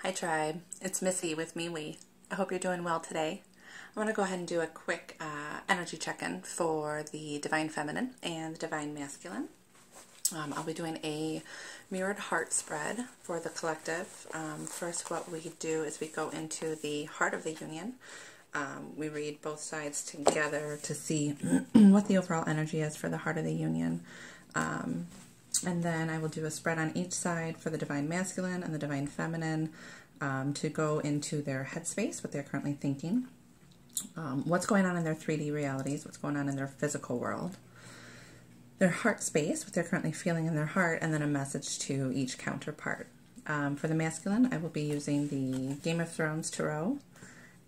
Hi Tribe, it's Missy with MeWe. I hope you're doing well today. I'm going to go ahead and do a quick energy check-in for the Divine Feminine and the Divine Masculine. I'll be doing a mirrored heart spread for the collective. First, what we do is we go into the heart of the union. We read both sides together to see what the overall energy is for the heart of the union. And then I will do a spread on each side for the Divine Masculine and the Divine Feminine to go into their headspace, what they're currently thinking, what's going on in their 3D realities, what's going on in their physical world, their heart space, what they're currently feeling in their heart, and then a message to each counterpart. For the masculine, I will be using the Game of Thrones Tarot,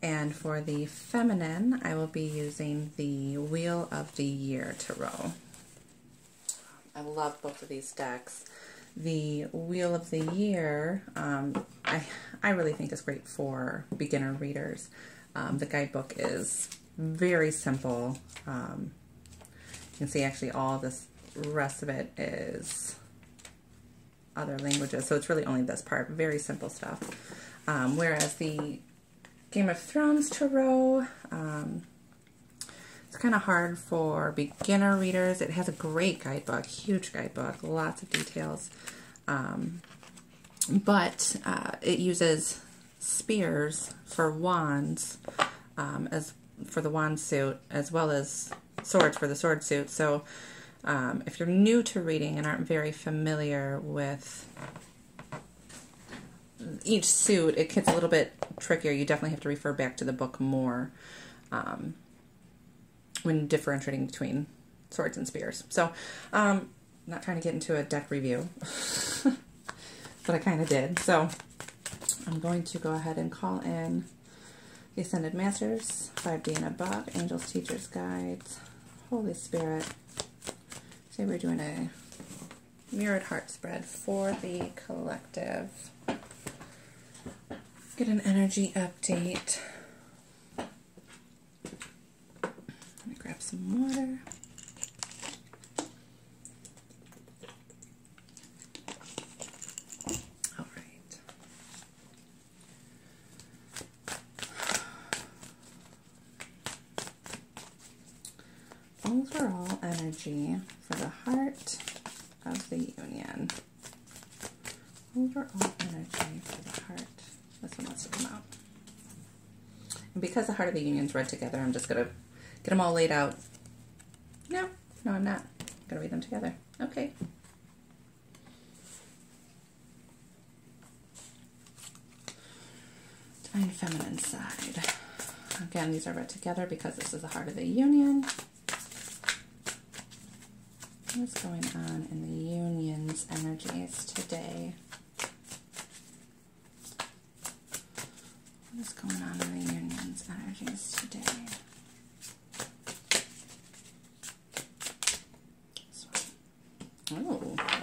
and for the feminine, I will be using the Wheel of the Year Tarot. I love both of these decks. The Wheel of the Year, I really think is great for beginner readers. The guidebook is very simple. You can see actually all this rest of it is other languages, so it's really only this part. Very simple stuff. Whereas the Game of Thrones Tarot, it's kind of hard for beginner readers. It has a great guidebook, huge guidebook, lots of details. But it uses spears for wands, as for the wand suit, as well as swords for the sword suit. So if you're new to reading and aren't very familiar with each suit, it gets a little bit trickier. You definitely have to refer back to the book more when differentiating between swords and spears. So, I'm not trying to get into a deck review, but I kind of did. So, I'm going to go ahead and call in the Ascended Masters, 5D and above, Angels, Teachers, Guides, Holy Spirit. Today we're doing a mirrored heart spread for the collective. Get an energy update. Let me grab some water. All right. Overall energy for the heart of the union. Overall energy for the heart. This one wants to come out. And because the heart of the union's read together, I'm just going to get them all laid out. No, I'm not. I'm going to read them together. Okay. Divine Feminine side. Again, these are read together because this is the heart of the union. What's going on in the union's energies today? What is going on in the union's energies today?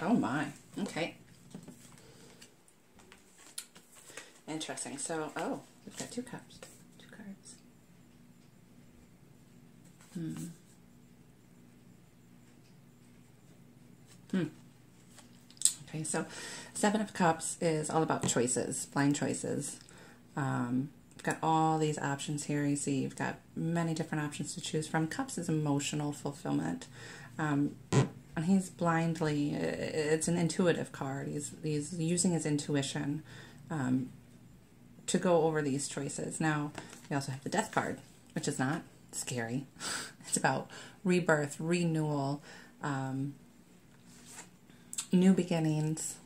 Oh my. Okay. Interesting. So, we've got two cups. Two cards. Okay, so Seven of Cups is all about choices, blind choices. You've got all these options here. You see you've got many different options to choose from. Cups is emotional fulfillment. And he's blindly, it's an intuitive card. He's using his intuition to go over these choices. Now, we also have the Death card, which is not scary. It's about rebirth, renewal, new beginnings.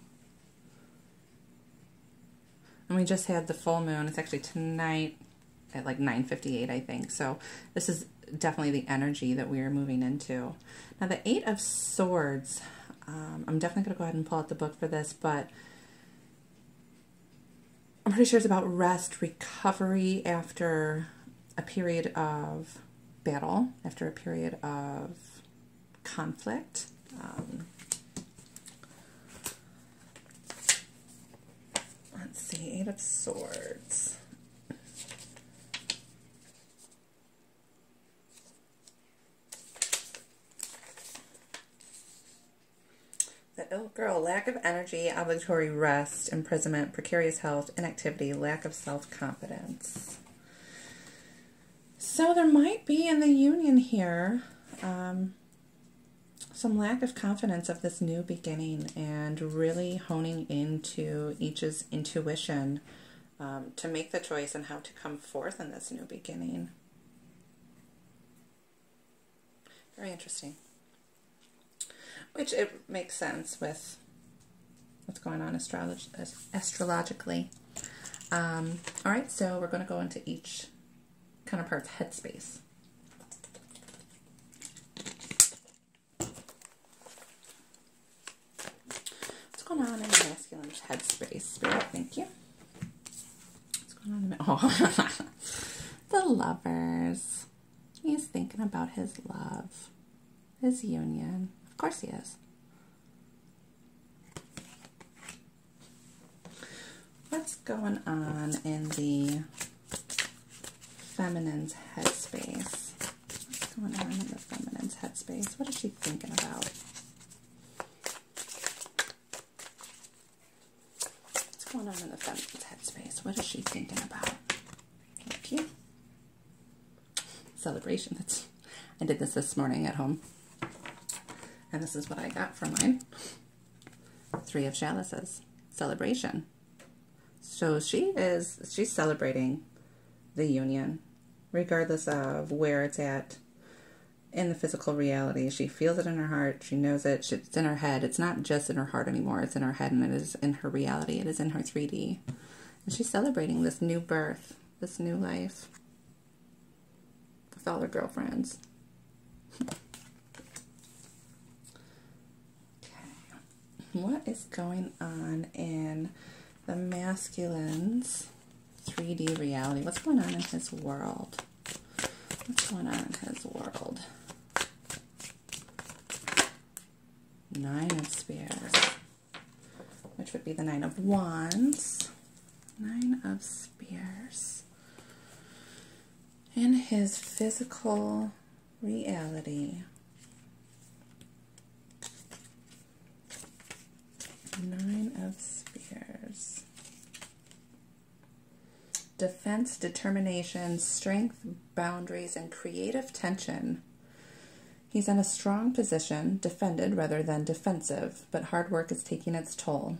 And we just had the full moon. It's actually tonight at like 9:58, I think. So this is definitely the energy that we are moving into. Now the Eight of Swords, I'm definitely going to go ahead and pull out the book for this, but I'm pretty sure it's about rest, recovery after a period of battle, after a period of conflict. Let's see, Eight of Swords. The Ilk Girl, lack of energy, obligatory rest, imprisonment, precarious health, inactivity, lack of self-confidence. So there might be in the union here some lack of confidence of this new beginning and really honing into each's intuition to make the choice and how to come forth in this new beginning. Very interesting. Which it makes sense with what's going on astrologically. All right, so we're going to go into each counterpart's headspace. What's going on in the masculine's headspace? Spirit, thank you. What's going on in the... Oh, the Lovers. He's thinking about his love, his union. Of course he is. What's going on in the feminine's headspace? What's going on in the feminine's headspace? What is she thinking about? What's going on in the feminine's headspace? What is she thinking about? Thank you. Celebration. I did this morning at home. And this is what I got for mine. 3 of chalices. Celebration. So she's celebrating the union, regardless of where it's at in the physical reality. She feels it in her heart. She knows it. It's in her head. It's not just in her heart anymore. It's in her head, and it is in her reality. It is in her 3D. And she's celebrating this new birth, this new life with all her girlfriends. What is going on in the masculine's 3D reality? What's going on in his world? What's going on in his world? 9 of Spears, which would be the 9 of Wands. 9 of Spears. In his physical reality. 9 of Spears. Defense, determination, strength, boundaries, and creative tension. He's in a strong position, defended rather than defensive, but hard work is taking its toll.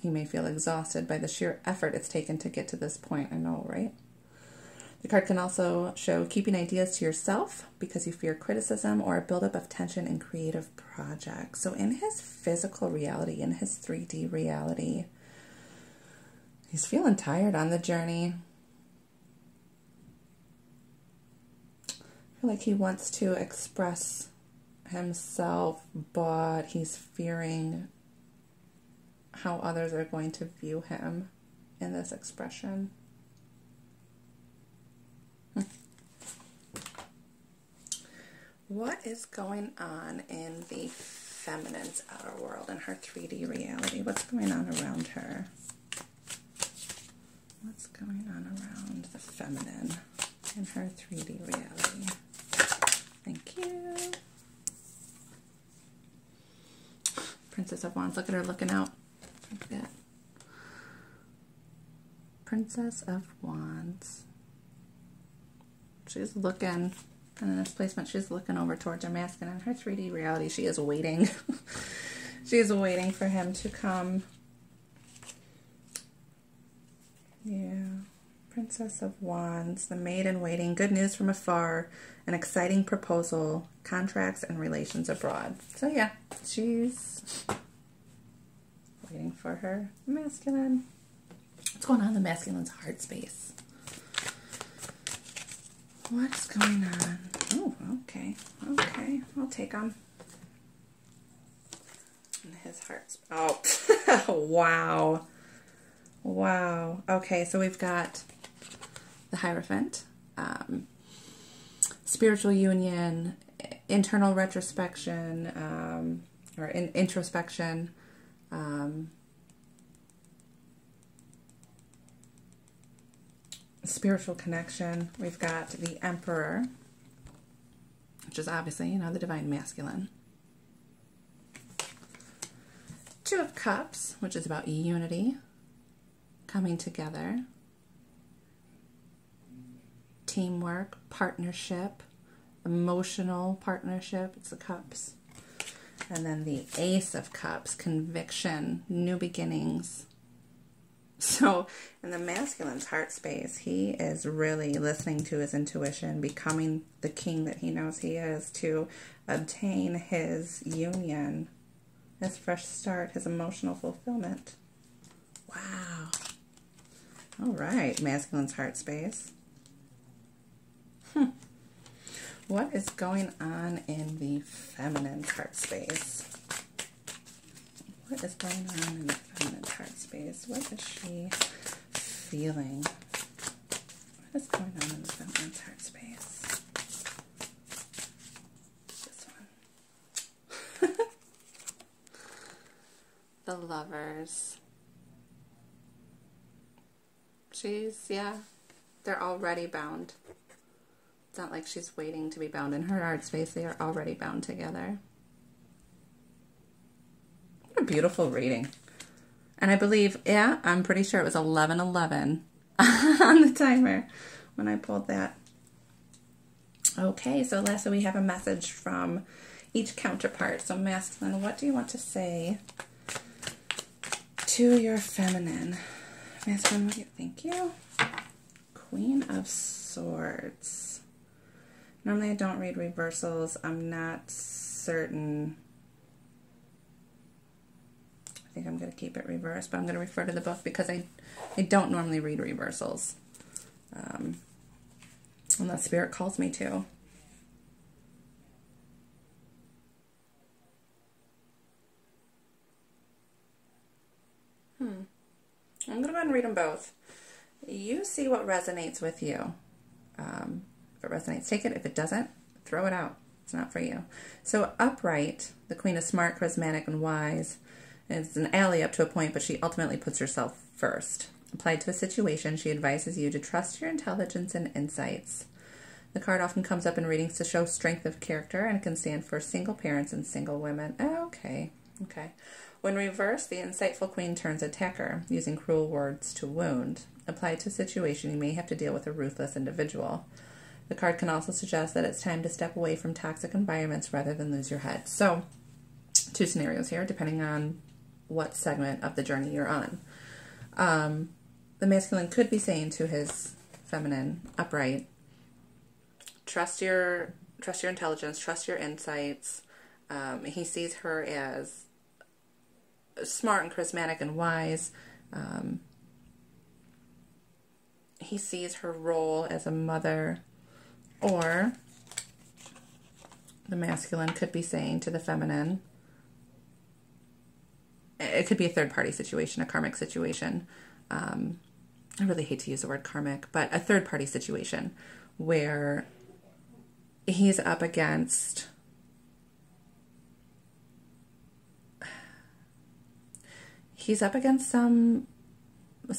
He may feel exhausted by the sheer effort it's taken to get to this point. I know, right? The card can also show keeping ideas to yourself because you fear criticism or a buildup of tension in creative projects. So in his physical reality, in his 3D reality, he's feeling tired on the journey. I feel like he wants to express himself, but he's fearing how others are going to view him in this expression. What is going on in the feminine's outer world, in her 3D reality? What's going on around her? What's going on around the feminine in her 3D reality? Thank you. Princess of Wands. Look at her looking out. Look at that. Princess of Wands. She's looking, and in this placement, she's looking over towards her masculine. In her 3D reality, she is waiting. She is waiting for him to come. Yeah. Princess of Wands, the maid in waiting, good news from afar, an exciting proposal, contracts and relations abroad. So yeah, she's waiting for her masculine. What's going on in the masculine's heart space? What's going on? Oh, okay. Okay. I'll take him. In his heart space. Oh, wow. Wow. Okay, so we've got the Hierophant, spiritual union, internal retrospection, or introspection, spiritual connection. We've got the Emperor, which is obviously, you know, the divine masculine. 2 Cups, which is about unity, coming together, teamwork, partnership, emotional partnership. It's the Cups. And then the Ace of Cups, conviction, new beginnings. So in the masculine's heart space, he is really listening to his intuition, becoming the king that he knows he is, to obtain his union, his fresh start, his emotional fulfillment. Wow. All right, masculine's heart space. What is going on in the feminine's heart space? What is going on in the feminine's heart space? What is she feeling? What is going on in the feminine's heart space? This one. The Lovers. They're already bound. It's not like she's waiting to be bound in her heart space. They are already bound together. What a beautiful reading. And I believe, I'm pretty sure it was 11:11 on the timer when I pulled that. Okay, so lastly we have a message from each counterpart. So masculine, what do you want to say to your feminine? Masculine, what do you thank you? Queen of Swords. Normally I don't read reversals. I'm not certain. I think I'm going to keep it reversed, but I'm going to refer to the book because I don't normally read reversals. Unless Spirit calls me to. I'm going to go ahead and read them both. You see what resonates with you. If it resonates, take it. If it doesn't, throw it out. It's not for you. So upright, the queen is smart, charismatic, and wise. It's an ally up to a point, but she ultimately puts herself first. Applied to a situation, she advises you to trust your intelligence and insights. The card often comes up in readings to show strength of character, and it can stand for single parents and single women. Okay. When reversed, the insightful queen turns attacker, using cruel words to wound. Applied to a situation, you may have to deal with a ruthless individual. The card can also suggest that it's time to step away from toxic environments rather than lose your head. So, two scenarios here, depending on what segment of the journey you're on. The masculine could be saying to his feminine, upright, trust your intelligence, trust your insights. He sees her as smart and charismatic and wise. He sees her role as a mother. Or the masculine could be saying to the feminine, it could be a third-party situation, a karmic situation. I really hate to use the word karmic, but a third-party situation where he's up against some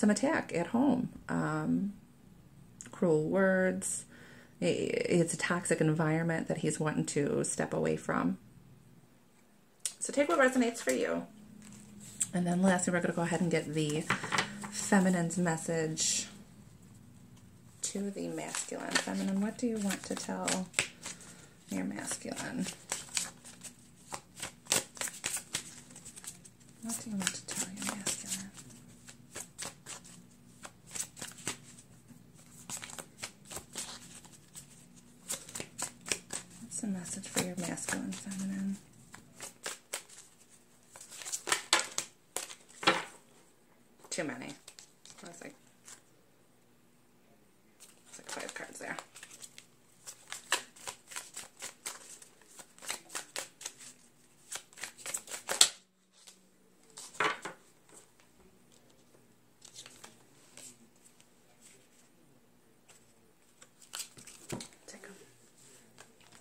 attack at home. Cruel words. It's a toxic environment that he's wanting to step away from. So take what resonates for you. And then lastly, we're going to go ahead and get the feminine's message to the masculine. Feminine, what do you want to tell your masculine? What do you want to tell your masculine? What's the message for your masculine, feminine? Too many. That's like 5 cards there. Take them.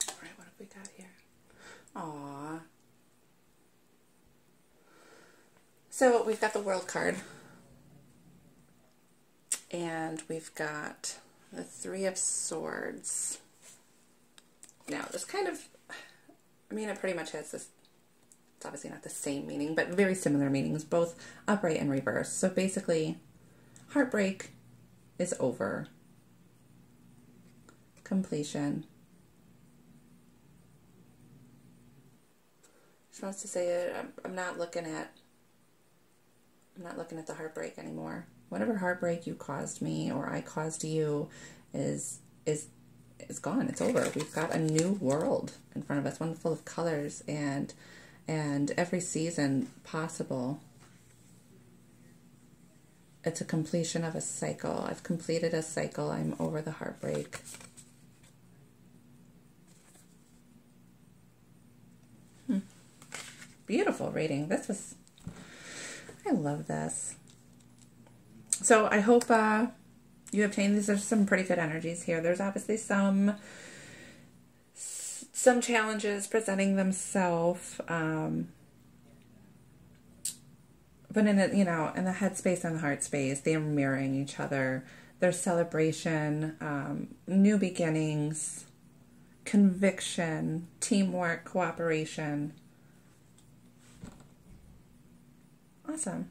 All right, what have we got here? Aww. So we've got the World card. And we've got the Three of Swords. Now, this kind of, it pretty much has this it's obviously not the same meaning, but very similar meanings, both upright and reverse. So basically, heartbreak is over. Completion. She wants to say, I'm not looking at the heartbreak anymore. Whatever heartbreak you caused me or I caused you is gone. It's over. We've got a new world in front of us, one full of colors and every season possible. It's a completion of a cycle. I've completed a cycle. I'm over the heartbreak. Beautiful reading. I love this. So I hope you obtain, these are some pretty good energies here. There's obviously some challenges presenting themselves, but in the head space and the heart space, they're mirroring each other. There's celebration, new beginnings, conviction, teamwork, cooperation. Awesome.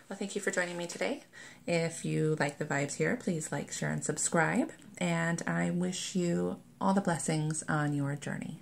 Well, thank you for joining me today. If you like the vibes here, please like, share, and subscribe. And I wish you all the blessings on your journey.